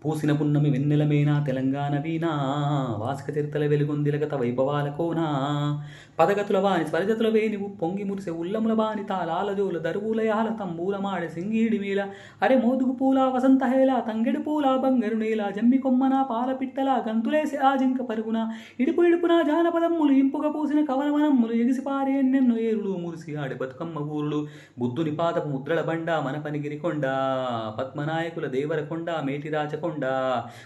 పూసిన పున్నమి వెన్నెలమేనా తెలంగాణ వీణా వాసిక చరితల వెలుగొందిలగత వైభవాల కోనా పదగతుల వాని స్వరజతుల వేణివు పొంగి మురిసె ఉల్లముల బాని తాళాల జోల దరువులయాల తంబూల మాడె సింగీడి మీల అరే మోదుగు పూల వసంత హేల తంగెడు పూల బంగరు నేల జమ్మి కొమ్మన పాల పిట్టల గంతులేసి ఆ జింక పరుగున ఇడుపు ఇడుపున జానపదమ్ములు ఇంపుగా పూసిన కవనవనమ్ములు ఎగిసి పారే ఎన్నెన్నో ఏరులు మురిసి ఆడే బతుకమ్మ ఊరులు బుద్ధుని పాదపు ముద్రల బండ మన పనిగిరి కొండ పద్మనాయకుల దేవరకొండ మేటి రాచకొండ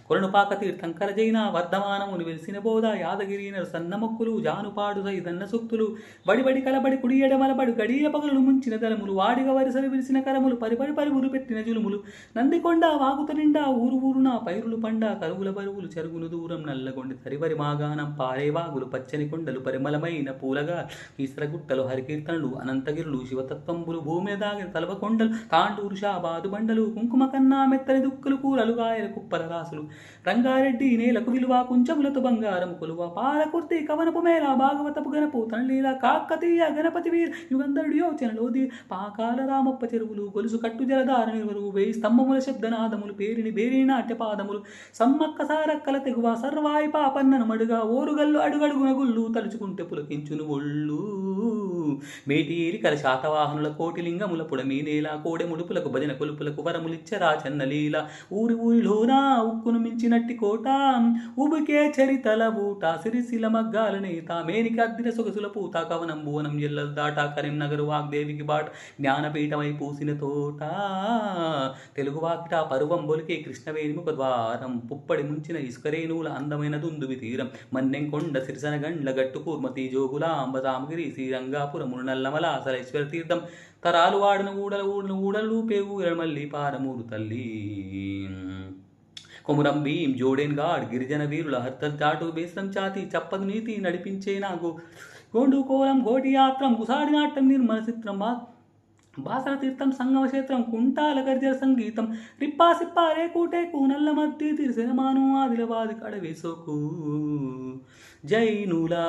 కొలనుపాక తీర్థంకర జైన వర్ధమానమును వెలిసిన బోధ యాదగిరి సన్న మొక్కులు జానుపాడు సైదన్న సూక్తులు బడిబడి కలబడి కుడి ఎడమలబడు గడియ పగలు ముంచిన దళములు వాడిగా వరిసలు విరిసిన కరములు పరిపడి పరివులు పెట్టిన జులుములు నందికొండ వాగుత నిండా ఊరు ఊరున పైరులు పండ కరువుల బరువులు చెరుగును దూరం నల్లగొండి సరివరి మాగానం పారే వాగులు పచ్చని కొండలు పరిమళమైన పూలగా కీసరగుట్టలు హరికీర్తనలు అనంతగిరులు శివతత్వంబులు భూమి దాగిన తలవ కొండలు తాండూరు షాబాదు బండలు కుంకుమ కన్నా మెత్తని దుక్కులు కూరలు గాయల కుప్పల రాసులు రంగారెడ్డి నేలకు విలువ కుంచములతో బంగారం కొలువ పాలకుర్తి కవనపు మేళ భాగవతపు గణపు తనలీల కాకతీయ గణపతి వీర్ యుగంధరుడు యోచనలోది పాకాల రామప్ప చెరువులు గొలుసు కట్టు జలధార నిర్వరు వేయి స్తంభముల శబ్దనాదములు పేరిని బేరి నాట్యపాదములు సమ్మక్క సారక్కల తెగువ సర్వాయి పాపన్నను మడుగా ఓరుగల్లు అడుగడుగున గుళ్ళు తలుచుకుంటే పులకించును ఒళ్ళు మేటీరి కల శాతవాహనుల కోటిలింగముల పుడమీనేల కోడె ముడుపులకు భజన కొలుపులకు వరములిచ్చరా చెన్నలీల ఊరి ఊరిలోనా ఉక్కును మించినట్టి కోట ఉబుకే చరితల ఊట సిరిసిల మగ్గాల నేత మేనికి అద్దిన సొగసుల పూత కవనం భువనం ఎల్లలు దాట కరీంనగర్ వాగ్దేవికి బాట జ్ఞానపీఠమై పూసిన తోట తెలుగు వాకిట పరువం బొలికే కృష్ణవేణిముఖ ద్వారం పుప్పడి ముంచిన ఇసుకరేణువుల అందమైన దుందువి తీరం మన్నెంకొండ సిరిసన గండ్ల గట్టు కూర్మతి జోగుల అంబసామగిరి శ్రీరంగాపురమును నల్లమల సరేశ్వర తీర్థం తరాలు వాడిన ఊడలు పేగు మళ్ళీ పారమూరు తల్లి కొమురం భీం జోడేన్ గాడ్ గిరిజన వీరుల హర్తల్ చాటు బేస్రం చాతి చప్పదు నీతి నడిపించే నాకు గోండు కోలం గోటి యాత్రం గుసాడి నాట్యం నిర్మల చిత్రం బాసర తీర్థం సంగమ క్షేత్రం కుంటాల గర్జల సంగీతం రిప్పా సిప్పా రేకుటేకు నల్ల మద్ది తిరిసిన మాను ఆదిలవాది కడవేసోకు జైనులా